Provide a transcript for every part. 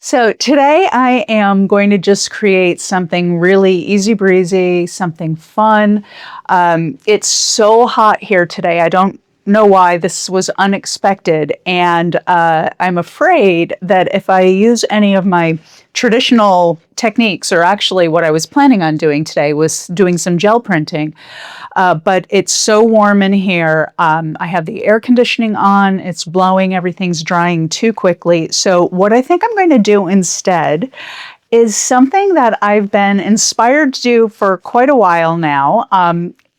So today I am going to just create something really easy breezy, something fun. It's so hot here today. I don't know why. This was unexpected. And I'm afraid that if I use any of my traditional techniques, or actually what I was planning on doing today was doing some gel printing, but it's so warm in here. I have the air conditioning on, it's blowing, everything's drying too quickly. So what I think I'm going to do instead is something that I've been inspired to do for quite a while now.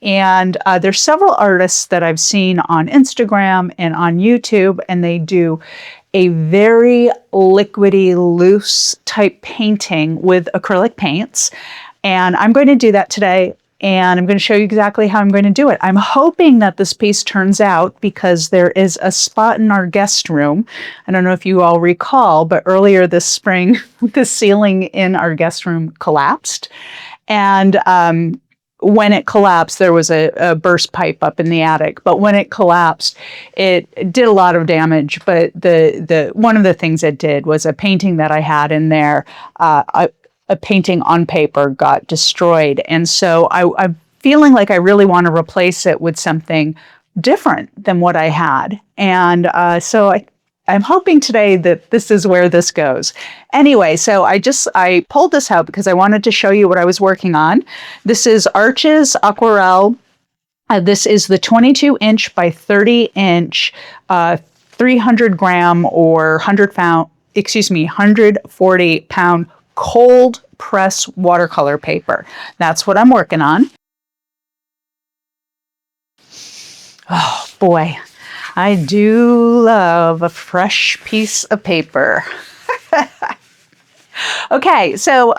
And there's several artists that I've seen on Instagram and on YouTube, and they do a very liquidy, loose type painting with acrylic paints. And I'm going to do that today. And I'm going to show you exactly how I'm going to do it. I'm hoping that this piece turns out because there is a spot in our guest room. I don't know if you all recall, but earlier this spring, the ceiling in our guest room collapsed. And when it collapsed, there was a burst pipe up in the attic. But when it collapsed, it did a lot of damage. But the one of the things it did was a painting that I had in there, a painting on paper got destroyed. And so I'm feeling like I really want to replace it with something different than what I had. And so I'm hoping today that this is where this goes. Anyway, so I pulled this out because I wanted to show you what I was working on. This is Arches Aquarelle. This is the 22-inch by 30-inch, 300-gram or 140-pound cold press watercolor paper. That's what I'm working on. Oh boy, I do love a fresh piece of paper. Okay, so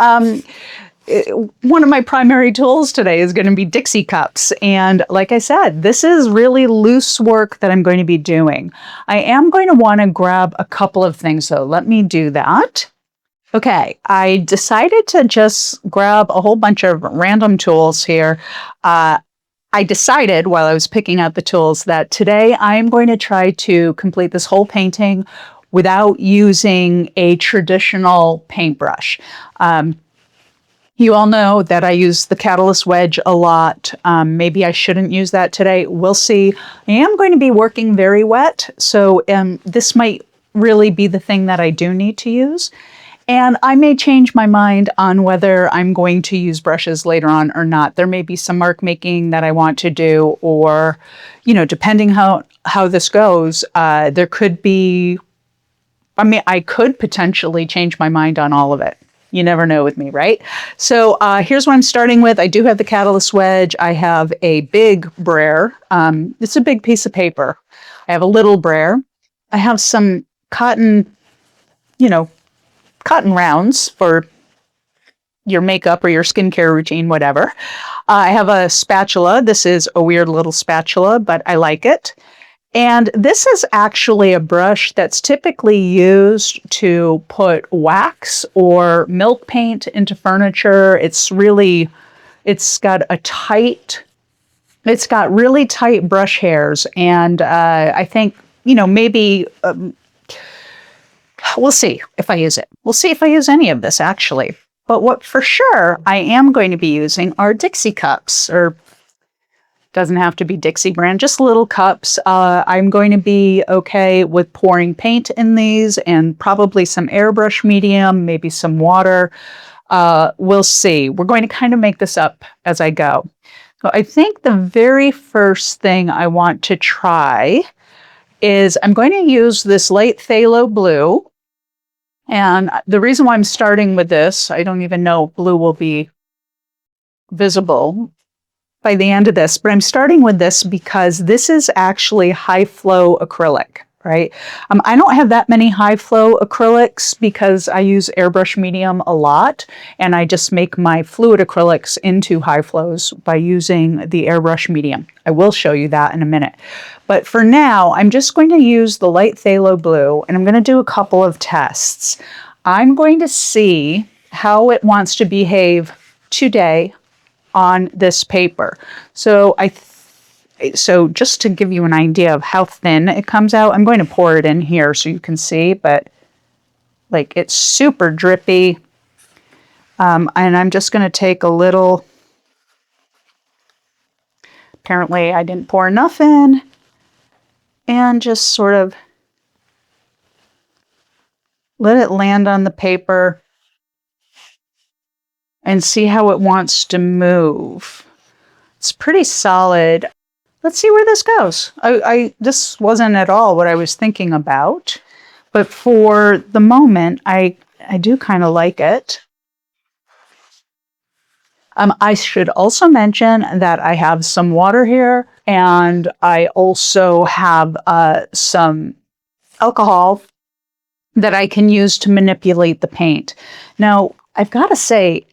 one of my primary tools today is going to be Dixie cups. And like I said, this is really loose work that I'm going to be doing. I am going to want to grab a couple of things, so let me do that. Okay, I decided to just grab a whole bunch of random tools here. I decided while I was picking out the tools that today I'm going to try to complete this whole painting without using a traditional paintbrush. You all know that I use the Catalyst wedge a lot. Maybe I shouldn't use that today. We'll see. I am going to be working very wet, so this might really be the thing that I do need to use. And I may change my mind on whether I'm going to use brushes later on or not. There may be some mark making that I want to do, or, depending how this goes, there could be, I could potentially change my mind on all of it. You never know with me, right? So here's what I'm starting with. I do have the Catalyst wedge. I have a big brayer. It's a big piece of paper. I have a little brayer. I have some cotton rounds for your makeup or your skincare routine, whatever. I have a spatula. This is a weird little spatula, but I like it. And this is actually a brush that's typically used to put wax or milk paint into furniture. It's got really tight brush hairs. And I think, maybe we'll see if I use it. We'll see if I use any of this, actually. But what for sure I am going to be using are Dixie cups, or doesn't have to be Dixie brand, just little cups. I'm going to be okay with pouring paint in these and probably some Airbrush Medium, maybe some water. We'll see. We're going to kind of make this up as I go. So I think the very first thing I want to try is I'm going to use this light phthalo blue. And the reason why I'm starting with this, I don't even know if blue will be visible by the end of this, but I'm starting with this because this is actually High Flow Acrylic, right? I don't have that many High Flow acrylics because I use Airbrush Medium a lot, and I just make my fluid acrylics into high flows by using the Airbrush Medium. I will show you that in a minute. But for now, I'm just going to use the light phthalo blue, and I'm going to do a couple of tests. I'm going to see how it wants to behave today on this paper. So just to give you an idea of how thin it comes out, I'm going to pour it in here so you can see, but Like it's super drippy. And I'm just going to take a little, apparently I didn't pour enough in, and just sort of let it land on the paper and see how it wants to move. It's pretty solid. Let's see where this goes. This wasn't at all what I was thinking about, but for the moment, I do kind of like it. I should also mention that I have some water here, and I also have some alcohol that I can use to manipulate the paint. Now, I've got to say,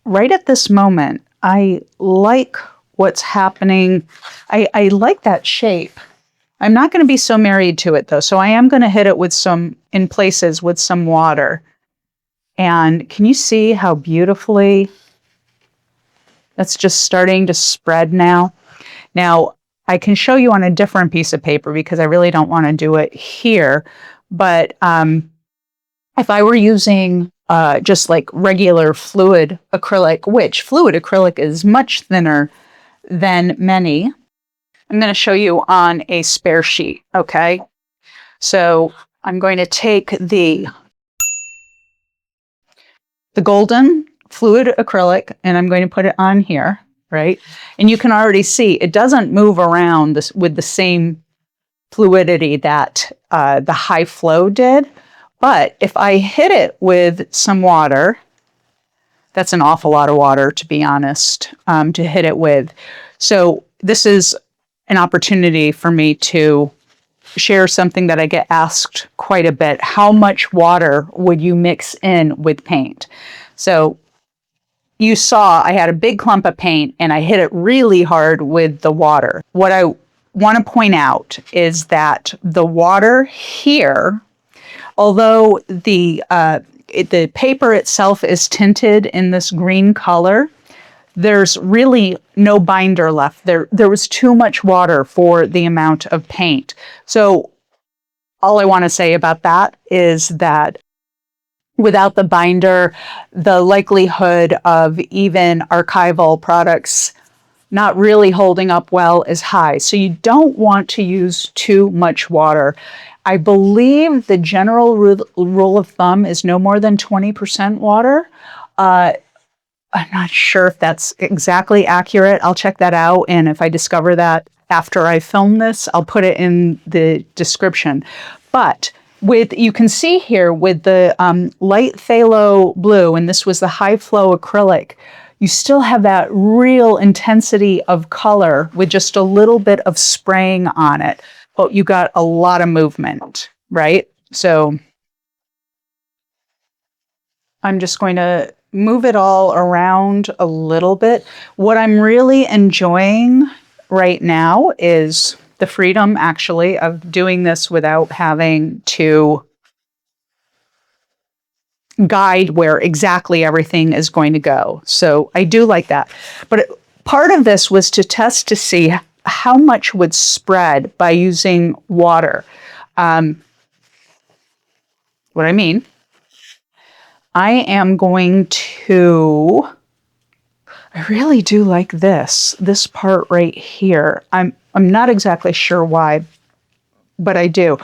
right at this moment, I like what's happening. I like that shape. I'm not going to be so married to it though, so I am going to hit it with some, in places, with some water. And can you see how beautifully that's just starting to spread now? Now, I can show you on a different piece of paper because I really don't want to do it here. But if I were using just like regular fluid acrylic, which fluid acrylic is much thinner than many, I'm going to show you on a spare sheet, okay? So I'm going to take the golden fluid acrylic and I'm going to put it on here, right? And you can already see it doesn't move around this with the same fluidity that the High Flow did. But if I hit it with some water, that's an awful lot of water, to be honest, to hit it with. So this is an opportunity for me to share something that I get asked quite a bit. How much water would you mix in with paint? So you saw I had a big clump of paint and I hit it really hard with the water. What I want to point out is that the water here, although the paper itself is tinted in this green color, there's really no binder left. There was too much water for the amount of paint. So all I want to say about that is that without the binder, the likelihood of even archival products not really holding up well is high. So you don't want to use too much water. I believe the general rule of thumb is no more than 20% water. I'm not sure if that's exactly accurate. I'll check that out. And if I discover that after I film this, I'll put it in the description. But you can see here with the light phthalo blue, and this was the High Flow acrylic, you still have that real intensity of color with just a little bit of spraying on it. But you got a lot of movement, right? So I'm just going to move it all around a little bit. What I'm really enjoying right now is the freedom, actually, of doing this without having to guide where exactly everything is going to go. So I do like that. But part of this was to test to see how much would spread by using water. What I mean, I am going to, I really do like this part right here. I'm not exactly sure why, but I do.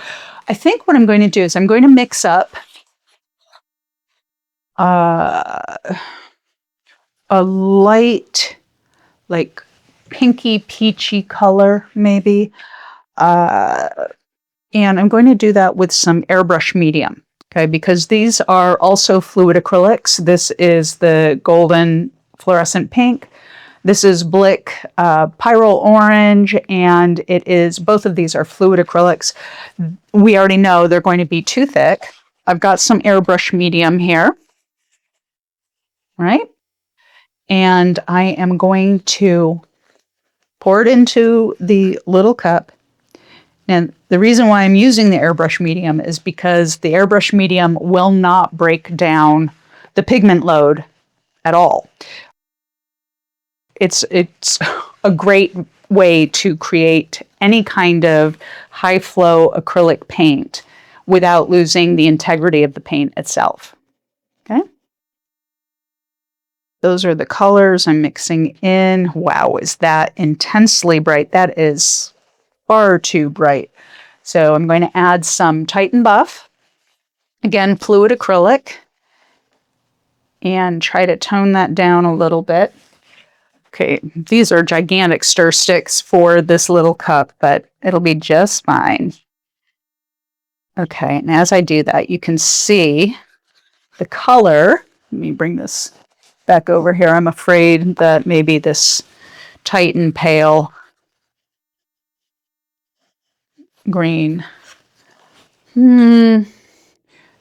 I think what I'm going to do is I'm going to mix up a light, like pinky peachy color, maybe. And I'm going to do that with some Airbrush Medium, okay? Because these are also fluid acrylics. This is the golden fluorescent pink. This is Blick Pyrrole Orange, and both of these are fluid acrylics. We already know they're going to be too thick. I've got some Airbrush Medium here, right? And I am going to pour it into the little cup. And the reason why I'm using the Airbrush Medium is because the Airbrush Medium will not break down the pigment load at all. It's a great way to create any kind of high flow acrylic paint without losing the integrity of the paint itself. Okay. Those are the colors I'm mixing in. Wow, is that intensely bright? That is far too bright. So I'm going to add some Titan Buff. Again, fluid acrylic. And try to tone that down a little bit. Okay, these are gigantic stir sticks for this little cup, but it'll be just fine. Okay, and as I do that, you can see the color. Let me bring this back over here. I'm afraid that maybe this Titan Pale green.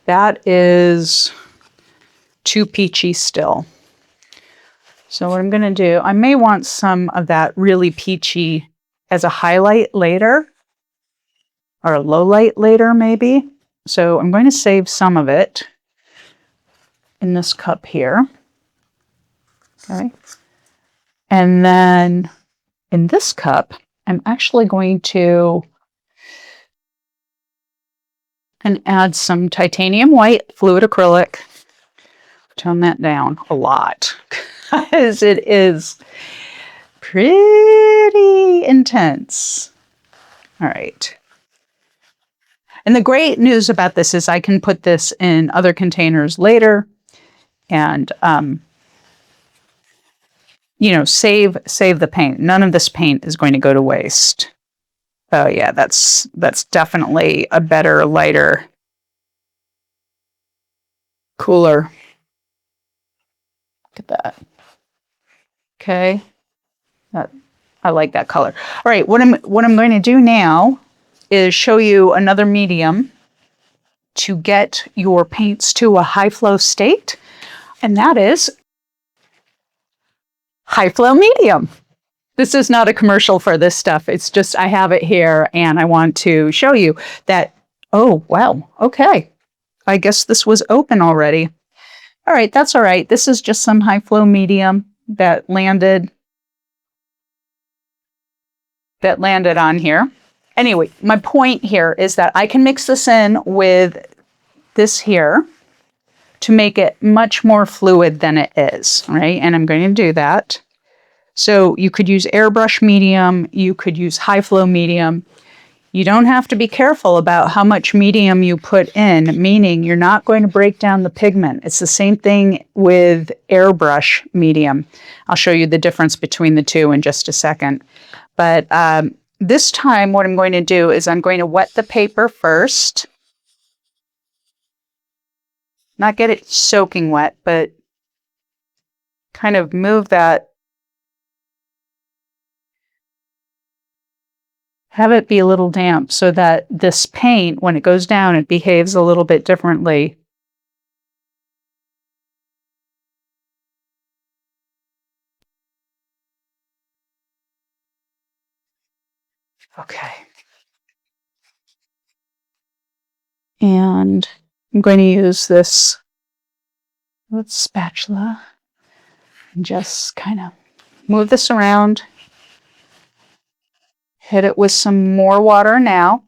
That is too peachy still. So what I'm going to do, I may want some of that really peachy as a highlight later, or a low light later maybe. So I'm going to save some of it in this cup here. Okay. And then in this cup, I'm actually going to add some titanium white fluid acrylic. Tone that down a lot because it is pretty intense. All right. And the great news about this is I can put this in other containers later and, you know, save the paint. None of this paint is going to go to waste. Oh yeah, that's definitely a better, lighter, cooler. Look at that. Okay. I like that color. All right, what I'm going to do now is show you another medium to get your paints to a high flow state, and that is High Flow Medium. This is not a commercial for this stuff. It's just I have it here and I want to show you that, oh, wow, okay. I guess this was open already. All right, that's all right. This is just some High Flow Medium that landed on here. Anyway, my point here is that I can mix this in with this here to make it much more fluid than it is, right? And I'm going to do that. So you could use Airbrush Medium, you could use High Flow Medium. You don't have to be careful about how much medium you put in, meaning you're not going to break down the pigment. It's the same thing with Airbrush Medium. I'll show you the difference between the two in just a second. But this time what I'm going to do is I'm going to wet the paper first. Not get it soaking wet, but kind of move that. Have it be a little damp so that this paint, when it goes down, it behaves a little bit differently. Okay. And I'm going to use this spatula and just kind of move this around. Hit it with some more water now.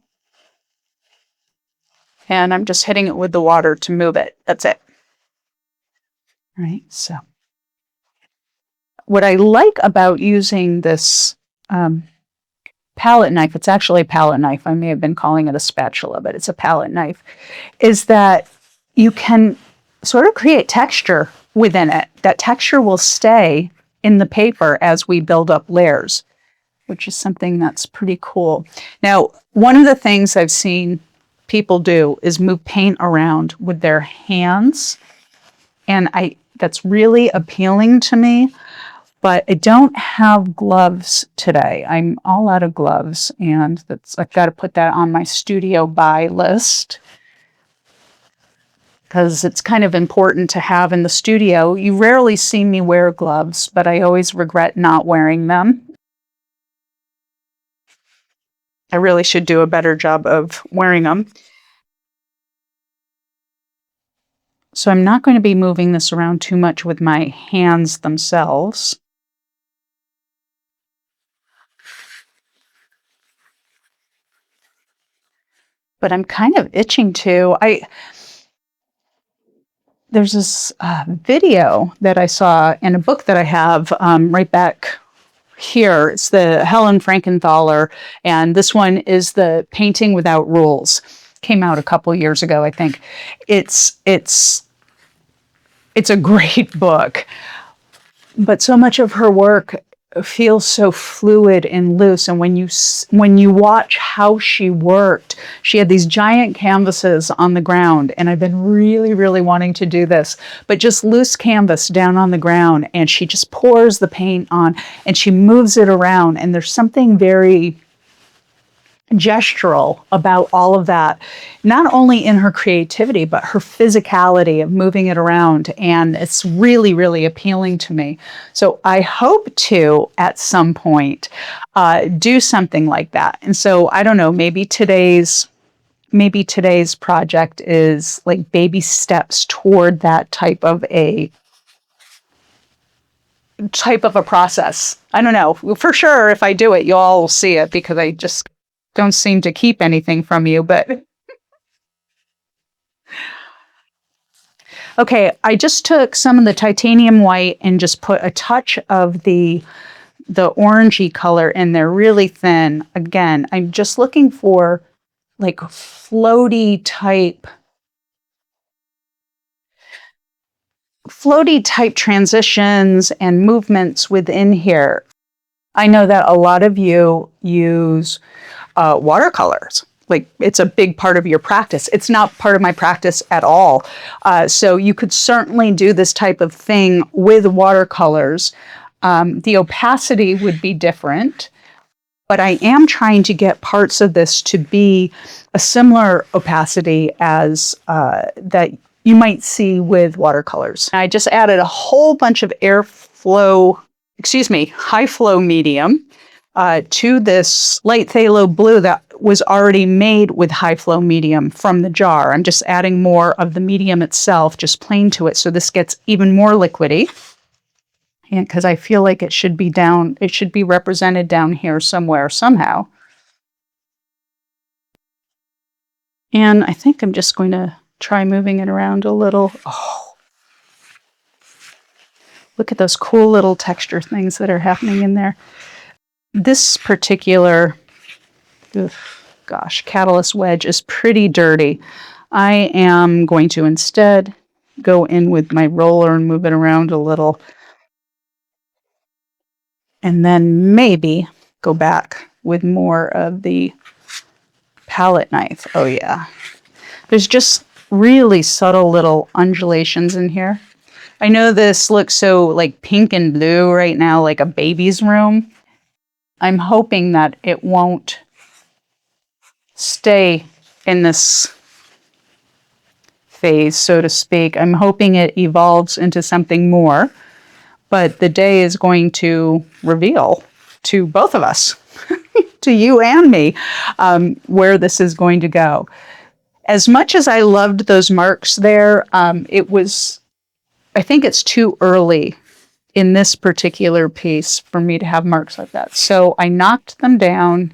And I'm just hitting it with the water to move it. That's it. All right, so what I like about using this palette knife, it's actually a palette knife, I may have been calling it a spatula, but it's a palette knife, is that you can sort of create texture within it. That texture will stay in the paper as we build up layers, which is something that's pretty cool. Now, one of the things I've seen people do is move paint around with their hands, and that's really appealing to me. But I don't have gloves today. I'm all out of gloves, and I've got to put that on my studio buy list because it's kind of important to have in the studio. You rarely see me wear gloves, but I always regret not wearing them. I really should do a better job of wearing them. So I'm not going to be moving this around too much with my hands themselves. but I'm kind of itching to. There's this video that I saw in a book that I have right back here. It's the Helen Frankenthaler, and this one is the Painting Without Rules. Came out a couple years ago, I think. It's a great book, but so much of her work feels so fluid and loose. And when you watch how she worked, she had these giant canvases on the ground, and I've been really, really wanting to do this, but just loose canvas down on the ground, and she just pours the paint on and she moves it around, and there's something very gestural about all of that, not only in her creativity, but her physicality of moving it around. And it's really, really appealing to me. So I hope to, at some point, do something like that. And so I don't know, maybe today's project is like baby steps toward that type of a process. I don't know. For sure, if I do it, you all will see it, because I just don't seem to keep anything from you. But okay, I just took some of the titanium white and just put a touch of the orangey color in there, really thin. Again, I'm just looking for like floaty type transitions and movements within here. I know that a lot of you use watercolors. Like, it's a big part of your practice. It's not part of my practice at all. So you could certainly do this type of thing with watercolors. The opacity would be different, but I am trying to get parts of this to be a similar opacity as that you might see with watercolors. I just added a whole bunch of High Flow Medium to this light phthalo blue that was already made with High Flow Medium from the jar. I'm just adding more of the medium itself, just plain to it, so this gets even more liquidy. And because I feel like it should be represented down here somewhere, somehow. And I think I'm just going to try moving it around a little. Oh, look at those cool little texture things that are happening in there. This particular, catalyst wedge is pretty dirty. I am going to instead go in with my roller and move it around a little. And then maybe go back with more of the palette knife. Oh yeah. There's just really subtle little undulations in here. I know this looks so like pink and blue right now, like a baby's room. I'm hoping that it won't stay in this phase, so to speak. I'm hoping it evolves into something more, but the day is going to reveal to both of us, to you and me, where this is going to go. As much as I loved those marks there, I think it's too early in this particular piece for me to have marks like that. So I knocked them down,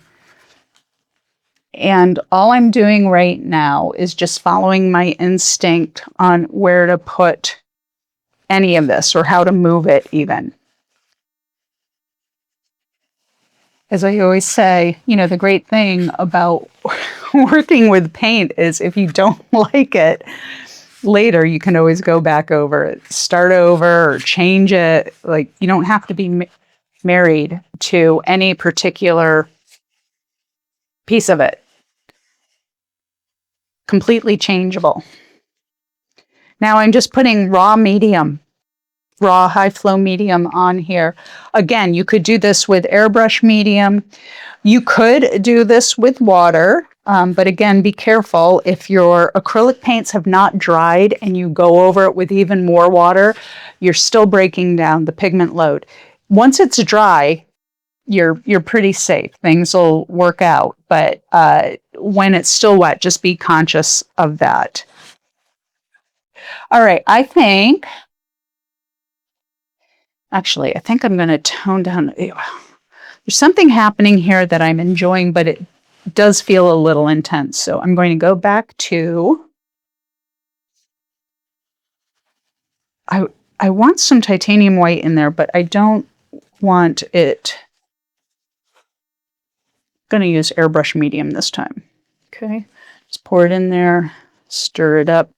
and all I'm doing right now is just following my instinct on where to put any of this or how to move it even. As I always say, the great thing about working with paint is if you don't like it, later you can always go back over it, start over, or change it. Like, you don't have to be married to any particular piece of it. Completely changeable. Now I'm just putting raw High Flow Medium on here. Again, you could do this with Airbrush Medium. You could do this with water, but again, be careful. If your acrylic paints have not dried and you go over it with even more water, you're still breaking down the pigment load. Once it's dry, you're pretty safe. Things will work out, but when it's still wet, just be conscious of that. All right, I think I'm going to tone down. There's something happening here that I'm enjoying, but does feel a little intense. So I'm going to go back to, I want some titanium white in there, but I don't want it. I'm going to use Airbrush Medium this time. Okay, just pour it in there, stir it up.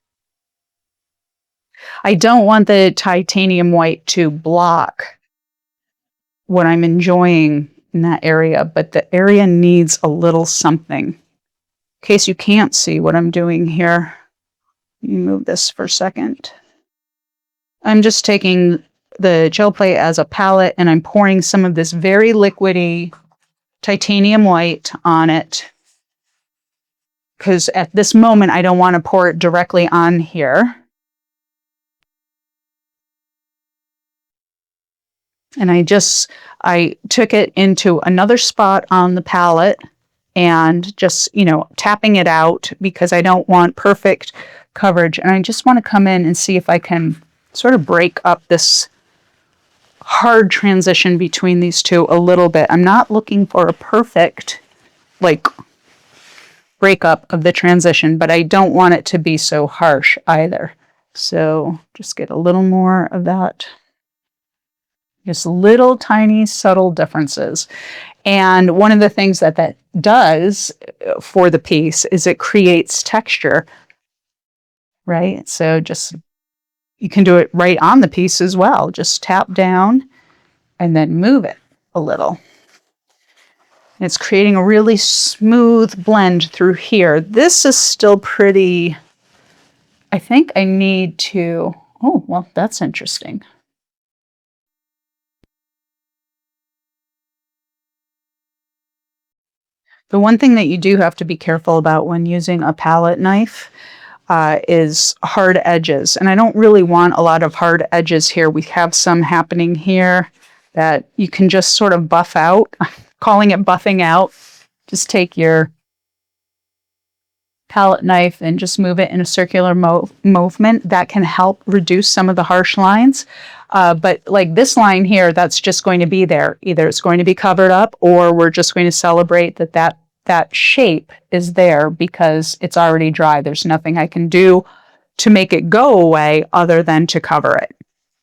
I don't want the titanium white to block what I'm enjoying in that area, but the area needs a little something. In case you can't see what I'm doing here, let me move this for a second. I'm just taking the gel plate as a palette and I'm pouring some of this very liquidy titanium white on it, because at this moment I don't want to pour it directly on here. And I took it into another spot on the palette and just, tapping it out because I don't want perfect coverage. And I just want to come in and see if I can sort of break up this hard transition between these two a little bit. I'm not looking for a perfect, breakup of the transition, but I don't want it to be so harsh either. So just get a little more of that. Just little tiny subtle differences. And one of the things that does for the piece is it creates texture, right? So you can do it right on the piece as well. Just tap down and then move it a little. And it's creating a really smooth blend through here. This is still pretty, I think I need to, oh, well, that's interesting. The one thing that you do have to be careful about when using a palette knife is hard edges. And I don't really want a lot of hard edges here. We have some happening here that you can just sort of buff out. Calling it buffing out. Just take your palette knife and just move it in a circular movement. That can help reduce some of the harsh lines. But like this line here, that's just going to be there. Either it's going to be covered up or we're just going to celebrate that shape is there because it's already dry. There's nothing I can do to make it go away other than to cover it.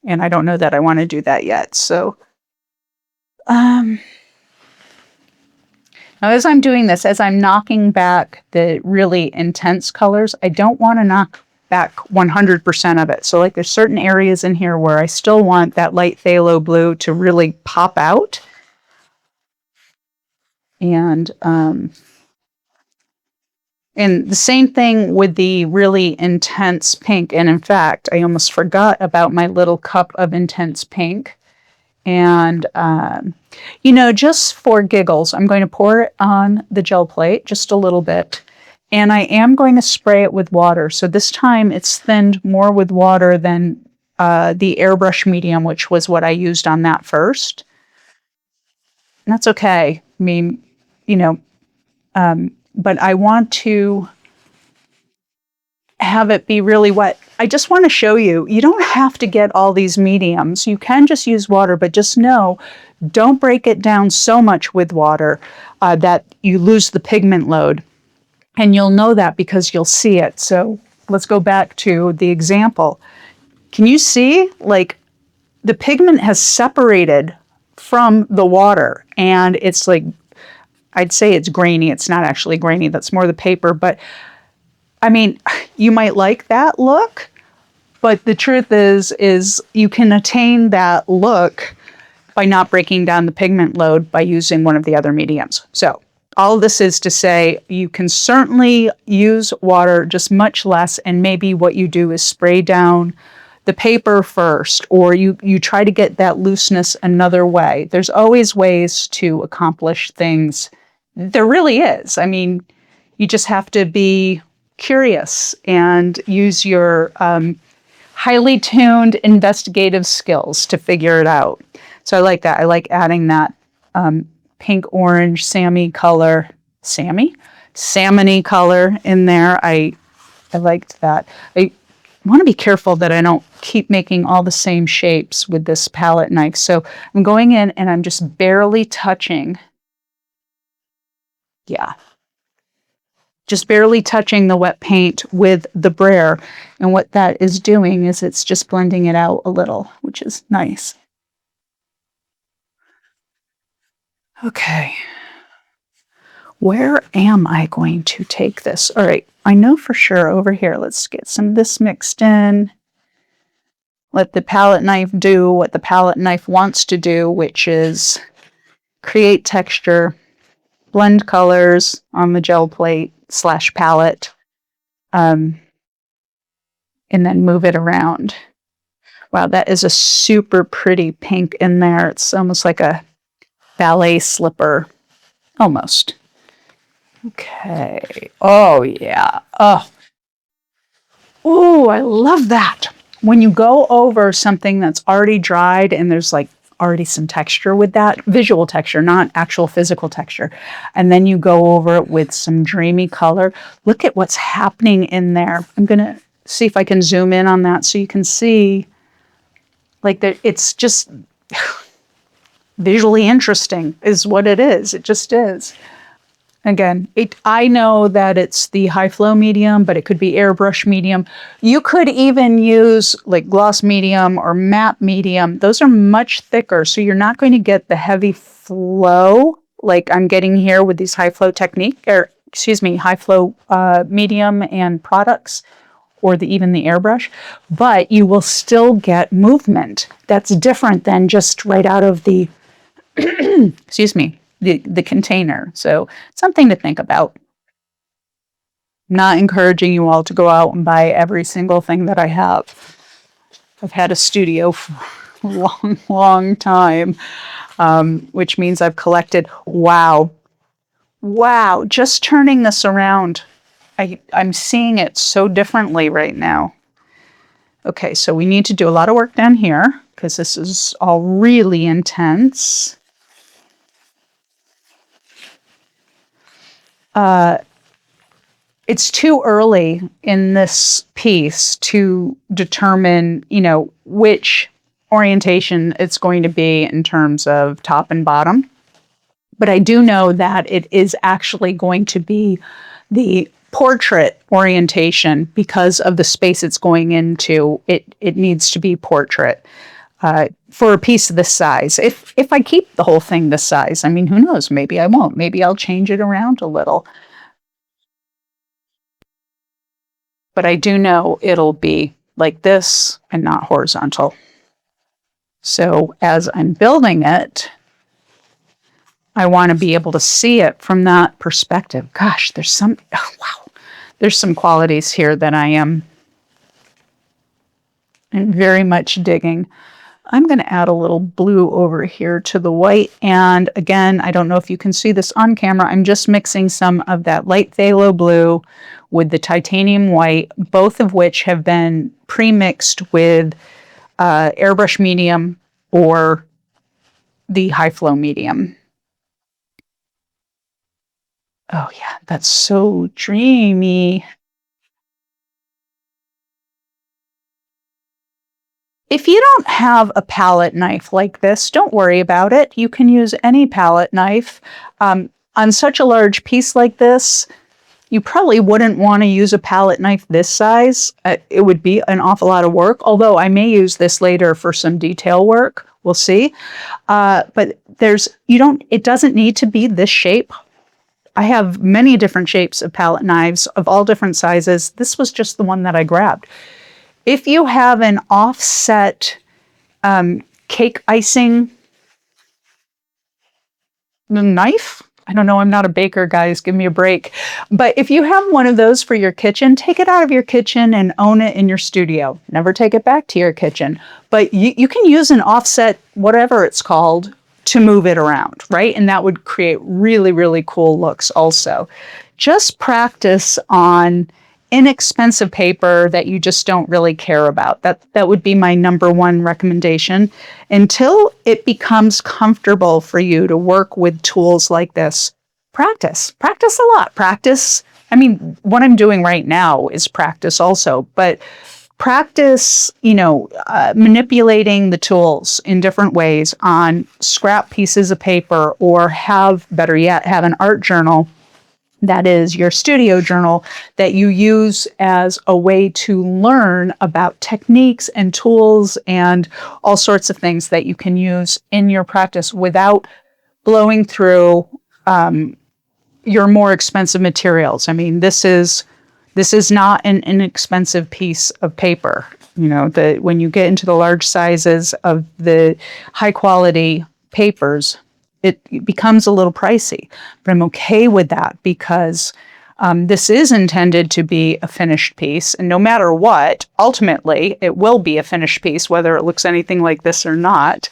And I don't know that I want to do that yet. So now as I'm doing this, as I'm knocking back the really intense colors, I don't want to knock back 100% of it. So like there's certain areas in here where I still want that light phthalo blue to really pop out. And the same thing with the really intense pink. And in fact, I almost forgot about my little cup of intense pink. And, just for giggles, I'm going to pour it on the gel plate just a little bit. And I am going to spray it with water. So this time it's thinned more with water than the Airbrush Medium, which was what I used on that first. And that's okay. I mean, but I want to have it be really wet. I just want to show you, you don't have to get all these mediums. You can just use water, but just know, don't break it down so much with water that you lose the pigment load. And you'll know that because you'll see it. So let's go back to the example. Can you see, like, the pigment has separated from the water and it's like, I'd say it's grainy. It's not actually grainy. That's more the paper. But I mean, you might like that look, but the truth is you can attain that look by not breaking down the pigment load by using one of the other mediums. So all this is to say you can certainly use water, just much less, and maybe what you do is spray down the paper first, or you try to get that looseness another way. There's always ways to accomplish things. There really is. I mean, you just have to be curious and use your highly tuned investigative skills to figure it out. So I like that. I like adding that pink, orange, salmon-y color in there. I liked that. I want to be careful that I don't keep making all the same shapes with this palette knife. So I'm going in and I'm just barely touching. Yeah. just barely touching the wet paint with the brayer. And what that is doing is it's just blending it out a little, which is nice. Okay. Where am I going to take this? All right, I know for sure over here. Let's get some of this mixed in. Let the palette knife do what the palette knife wants to do, which is create texture, blend colors on the gel plate / palette, and then move it around. Wow, that is a super pretty pink in there. It's almost like a ballet slipper, almost. Okay. Oh, yeah. Oh, I love that. When you go over something that's already dried and there's like already some texture with that, visual texture, not actual physical texture, and then you go over it with some dreamy color, look at what's happening in there. I'm going to see if I can zoom in on that so you can see, like, it's just visually interesting is what it is. It just is. Again, I know that it's the High Flow Medium, but it could be Airbrush Medium. You could even use like gloss medium or matte medium. Those are much thicker, so you're not going to get the heavy flow like I'm getting here with these High Flow High Flow Medium and products, or even the airbrush, but you will still get movement. That's different than just right out of the, the container. So something to think about. I'm not encouraging you all to go out and buy every single thing that I have. I've had a studio for a long time, which means I've collected. Wow, just turning this around. I'm seeing it so differently right now. Okay, so we need to do a lot of work down here because this is all really intense. It's too early in this piece to determine, which orientation it's going to be in terms of top and bottom. But I do know that it is actually going to be the portrait orientation because of the space it's going into. It needs to be portrait for a piece of this size. If I keep the whole thing this size, I mean, who knows? Maybe I won't. Maybe I'll change it around a little. But I do know it'll be like this and not horizontal. So as I'm building it, I want to be able to see it from that perspective. Gosh, there's some qualities here that I am very much digging. I'm going to add a little blue over here to the white. And again, I don't know if you can see this on camera. I'm just mixing some of that light phthalo blue with the titanium white, both of which have been pre-mixed with Airbrush Medium or the High Flow Medium. Oh yeah, that's so dreamy. If you don't have a palette knife like this, don't worry about it. You can use any palette knife. On such a large piece like this, you probably wouldn't want to use a palette knife this size. It would be an awful lot of work, although I may use this later for some detail work. We'll see. But it doesn't need to be this shape. I have many different shapes of palette knives of all different sizes. This was just the one that I grabbed. If you have an offset cake icing knife, I don't know, I'm not a baker, guys, give me a break. But if you have one of those for your kitchen, take it out of your kitchen and own it in your studio. Never take it back to your kitchen. But you can use an offset, whatever it's called, to move it around, right? And that would create really, really cool looks also. Just practice on inexpensive paper that you just don't really care about. That would be my number one recommendation. Until it becomes comfortable for you to work with tools like this, practice a lot. I mean, what I'm doing right now is practice also, but practice, manipulating the tools in different ways on scrap pieces of paper, or better yet, have an art journal that is your studio journal, that you use as a way to learn about techniques and tools and all sorts of things that you can use in your practice without blowing through your more expensive materials. I mean, this is not an inexpensive piece of paper. You know, when you get into the large sizes of the high quality papers, it becomes a little pricey. But I'm okay with that because this is intended to be a finished piece. And no matter what, ultimately, it will be a finished piece, whether it looks anything like this or not.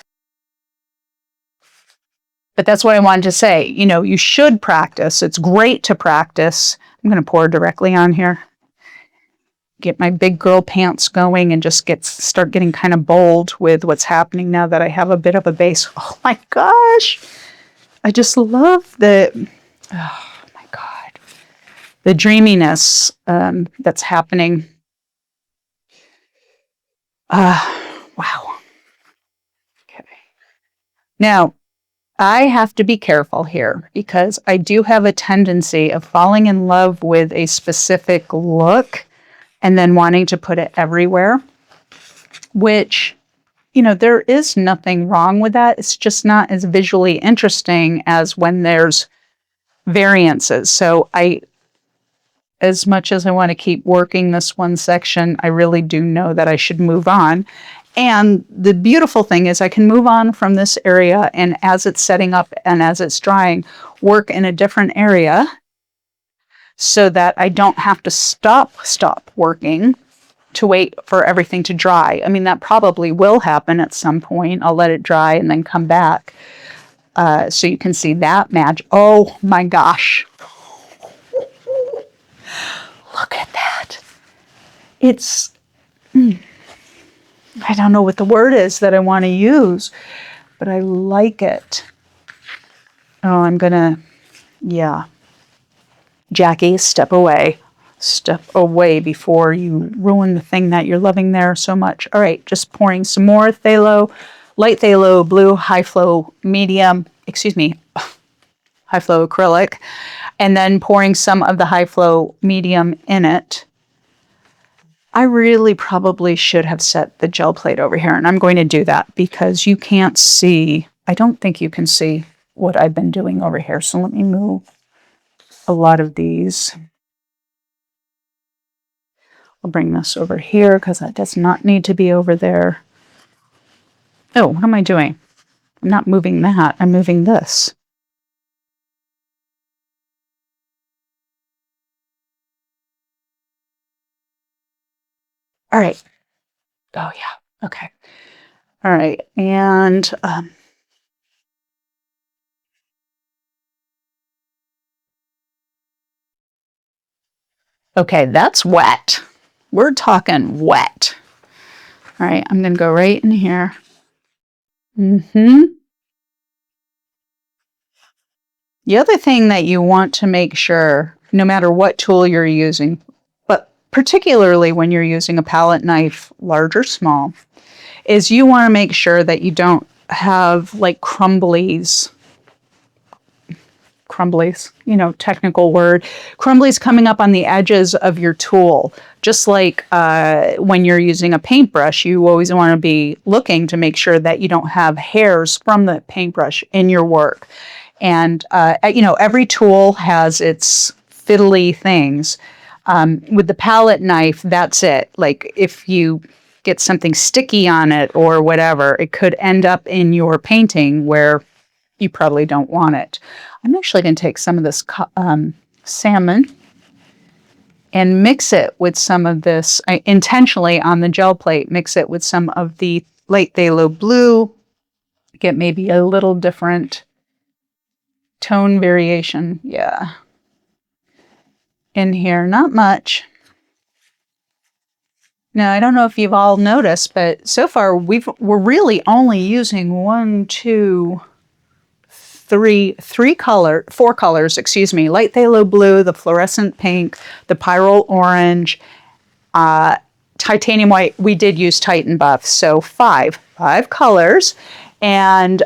But that's what I wanted to say. You know, you should practice. It's great to practice. I'm going to pour directly on here. Get my big girl pants going and just start getting kind of bold with what's happening now that I have a bit of a base. Oh my gosh. I just love oh my God, the dreaminess that's happening. Wow. Okay. Now, I have to be careful here because I do have a tendency of falling in love with a specific look and then wanting to put it everywhere, which, you know, there is nothing wrong with that. It's just not as visually interesting as when there's variances. So as much as I want to keep working this one section, I really do know that I should move on. And the beautiful thing is I can move on from this area, and as it's setting up and as it's drying, work in a different area so that I don't have to stop working to wait for everything to dry. I mean, that probably will happen at some point. I'll let it dry and then come back. So you can see that magic. Oh my gosh. Look at that. It's, I don't know what the word is that I want to use, but I like it. Oh, yeah. Jackie, step away. Step away before you ruin the thing that you're loving there so much. All right, just pouring some more light phthalo blue, high flow medium, high flow acrylic, and then pouring some of the high flow medium in it. I really probably should have set the gel plate over here, and I'm going to do that because you can't see, I don't think you can see what I've been doing over here. So let me move a lot of these. I'll bring this over here because that does not need to be over there. Oh, what am I doing? I'm not moving that. I'm moving this. All right. Oh, yeah. Okay. All right. And okay, that's wet. We're talking wet. All right, I'm going to go right in here. The other thing that you want to make sure, no matter what tool you're using, but particularly when you're using a palette knife, large or small, is you want to make sure that you don't have like crumblies, you know, technical word, crumblies coming up on the edges of your tool. Just like when you're using a paintbrush, you always want to be looking to make sure that you don't have hairs from the paintbrush in your work. And, you know, every tool has its fiddly things. With the palette knife, that's it. Like if you get something sticky on it or whatever, it could end up in your painting where you probably don't want it. I'm actually going to take some of this salmon and mix it with some of this, intentionally on the gel plate, mix it with some of the light phthalo blue, get maybe a little different tone variation. Yeah. In here, not much. Now, I don't know if you've all noticed, but so far we're really only using four colors, light phthalo blue, the fluorescent pink, the pyrrole orange, titanium white. We did use Titan buff, so five colors. and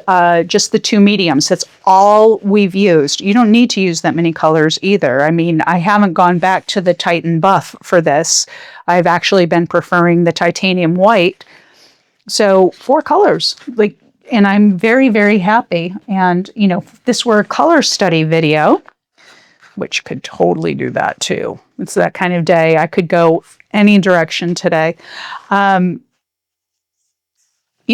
just the two mediums. That's all we've used. You don't need to use that many colors either. I mean, I haven't gone back to the Titan Buff for this. I've actually been preferring the titanium white. So 4 colors, like, and I'm very, very happy. And, you know, if this were a color study video, which could totally do that too. It's that kind of day. I could go any direction today. You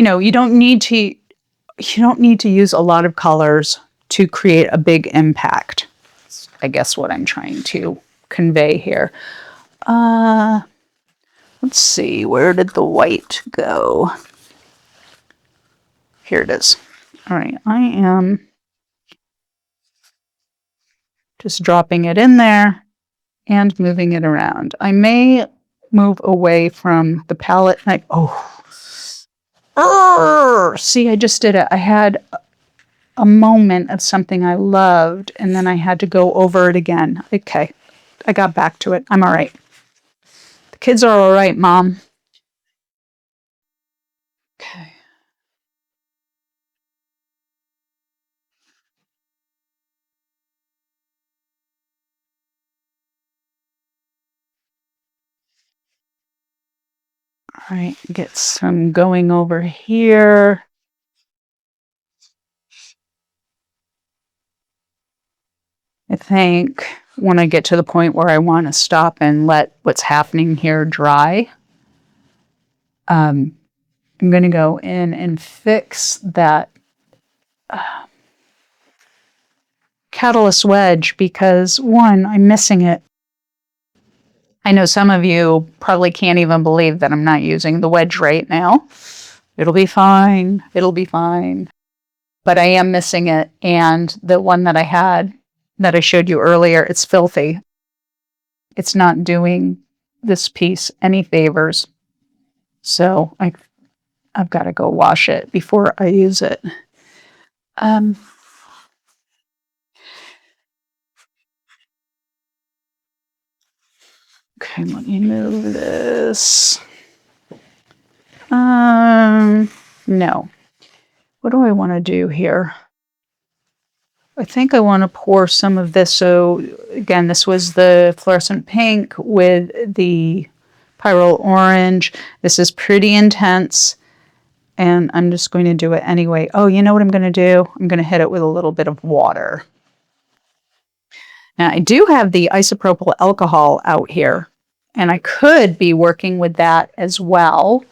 know, you don't need to use a lot of colors to create a big impact. That's, I guess, what I'm trying to convey here. Let's see, where did the white go? Here it is. All right, I am just dropping it in there and moving it around. I may move away from the palette. See, I just did it. I had a moment of something I loved, and then I had to go over it again. Okay, I got back to it. I'm all right. The kids are all right, Mom. Okay. All right, get some going over here. I think when I get to the point where I want to stop and let what's happening here dry, I'm going to go in and fix that catalyst wedge because, one, I'm missing it. I know some of you probably can't even believe that I'm not using the wedge right now. It'll be fine. It'll be fine. But I am missing it. And the one that I had that I showed you earlier, it's filthy. It's not doing this piece any favors. So I've got to go wash it before I use it. Okay, let me move this. No. What do I want to do here? I think I want to pour some of this. So again, this was the fluorescent pink with the pyrrole orange. This is pretty intense, and I'm just going to do it anyway. Oh, you know what I'm going to do? I'm going to hit it with a little bit of water. Now, I do have the isopropyl alcohol out here, and I could be working with that as well.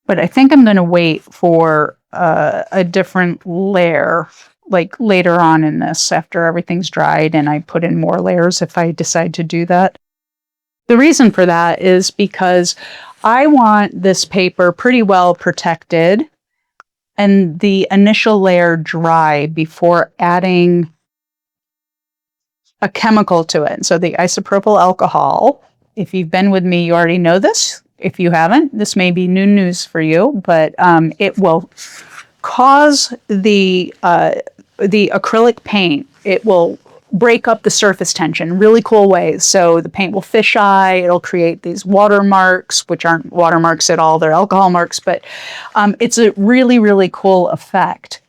But I think I'm going to wait for a different layer, like later on in this, after everything's dried, and I put in more layers if I decide to do that. The reason for that is because I want this paper pretty well protected and the initial layer dry before adding a chemical to it. So the isopropyl alcohol, if you've been with me, you already know this. If you haven't, this may be new news for you, but it will cause the acrylic paint. It will break up the surface tension in really cool ways. So the paint will fisheye. It'll create these watermarks, which aren't watermarks at all. They're alcohol marks, but it's a really, really cool effect.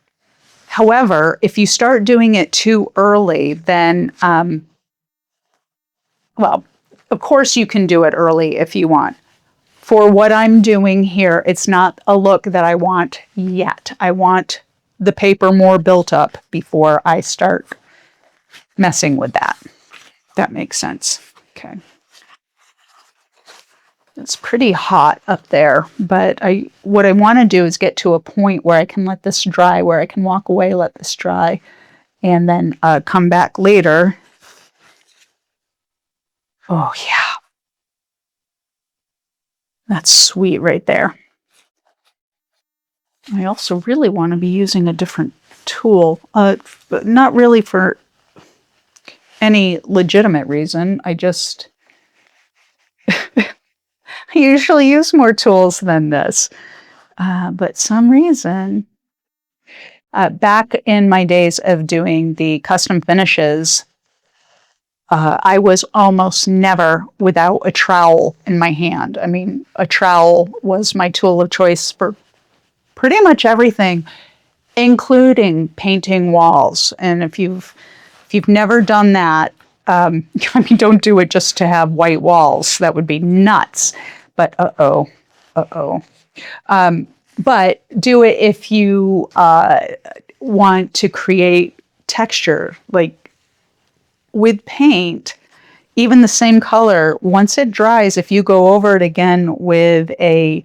However, if you start doing it too early, then, well, of course you can do it early if you want. For what I'm doing here, it's not a look that I want yet. I want the paper more built up before I start messing with that. That makes sense. Okay. It's pretty hot up there, but what I want to do is get to a point where I can let this dry, where I can walk away, let this dry, and then come back later. Oh, yeah. That's sweet right there. I also really want to be using a different tool, but not really for any legitimate reason. I just I usually use more tools than this, but some reason back in my days of doing the custom finishes, I was almost never without a trowel in my hand. I mean, a trowel was my tool of choice for pretty much everything, including painting walls. And if you've never done that, I mean, don't do it just to have white walls. That would be nuts. But uh-oh. But do it if you want to create texture. Like with paint, even the same color, once it dries, if you go over it again with a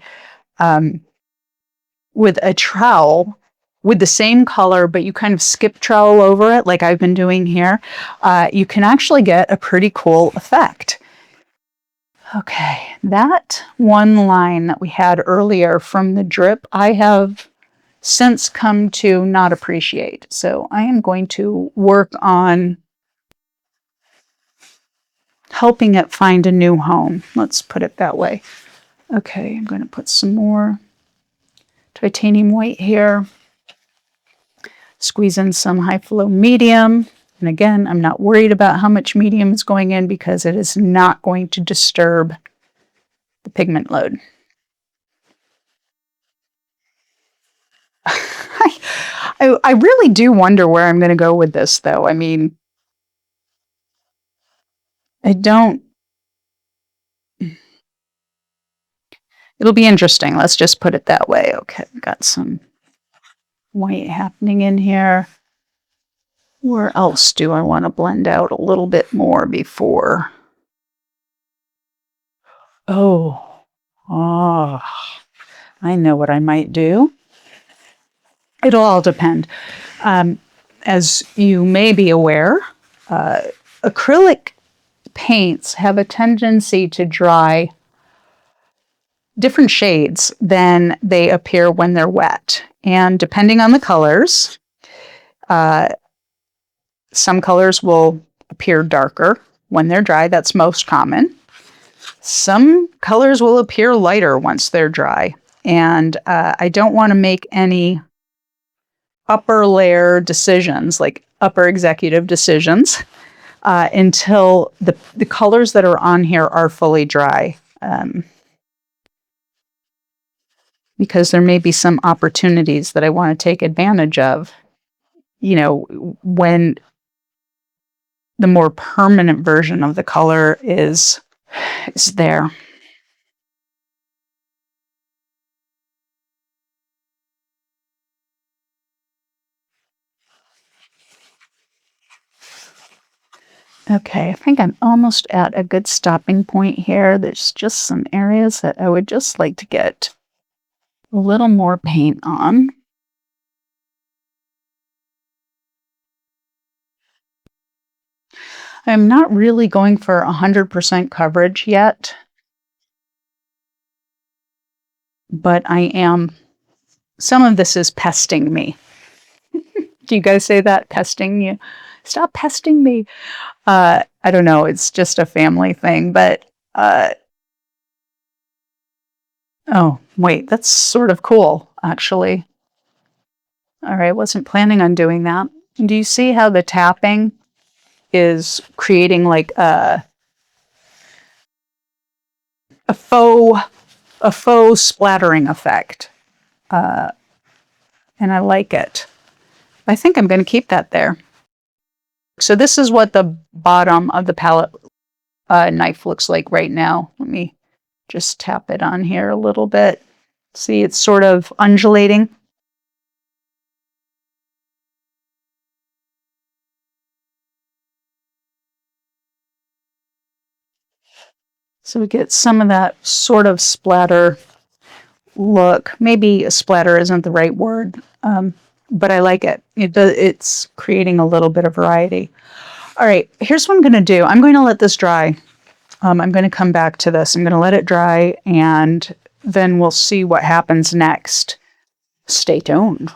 trowel with the same color, but you kind of skip trowel over it, like I've been doing here, you can actually get a pretty cool effect. Okay, that one line that we had earlier from the drip, I have since come to not appreciate. So I am going to work on helping it find a new home. Let's put it that way. Okay, I'm going to put some more titanium white here. Squeeze in some High Flow Medium. And again, I'm not worried about how much medium is going in because it is not going to disturb the pigment load. I really do wonder where I'm going to go with this, though. I mean, I don't... It'll be interesting. Let's just put it that way. Okay, got some white happening in here. Where else do I want to blend out a little bit more before? Oh, I know what I might do. It'll all depend. As you may be aware, acrylic paints have a tendency to dry different shades than they appear when they're wet. And depending on the colors, some colors will appear darker when they're dry. That's most common. Some colors will appear lighter once they're dry. And I don't want to make any upper layer decisions, like upper executive decisions, until the colors that are on here are fully dry. Because there may be some opportunities that I want to take advantage of, you know, when the more permanent version of the color is there. Okay, I think I'm almost at a good stopping point here. There's just some areas that I would just like to get a little more paint on. I'm not really going for 100% coverage yet, but I am. Some of this is pesting me. Do you guys say that? Pesting you? Stop pesting me. I don't know. It's just a family thing, but oh, wait, that's sort of cool, actually. All right, wasn't planning on doing that. Do you see how the tapping is creating like a faux splattering effect? And I like it. I think I'm going to keep that there. So this is what the bottom of the palette knife looks like right now. Let me just tap it on here a little bit. See, it's sort of undulating. So we get some of that sort of splatter look. Maybe a splatter isn't the right word, but I like it. It's creating a little bit of variety. All right, here's what I'm going to do. I'm going to let this dry. I'm going to come back to this. I'm going to let it dry, and then we'll see what happens next. Stay tuned.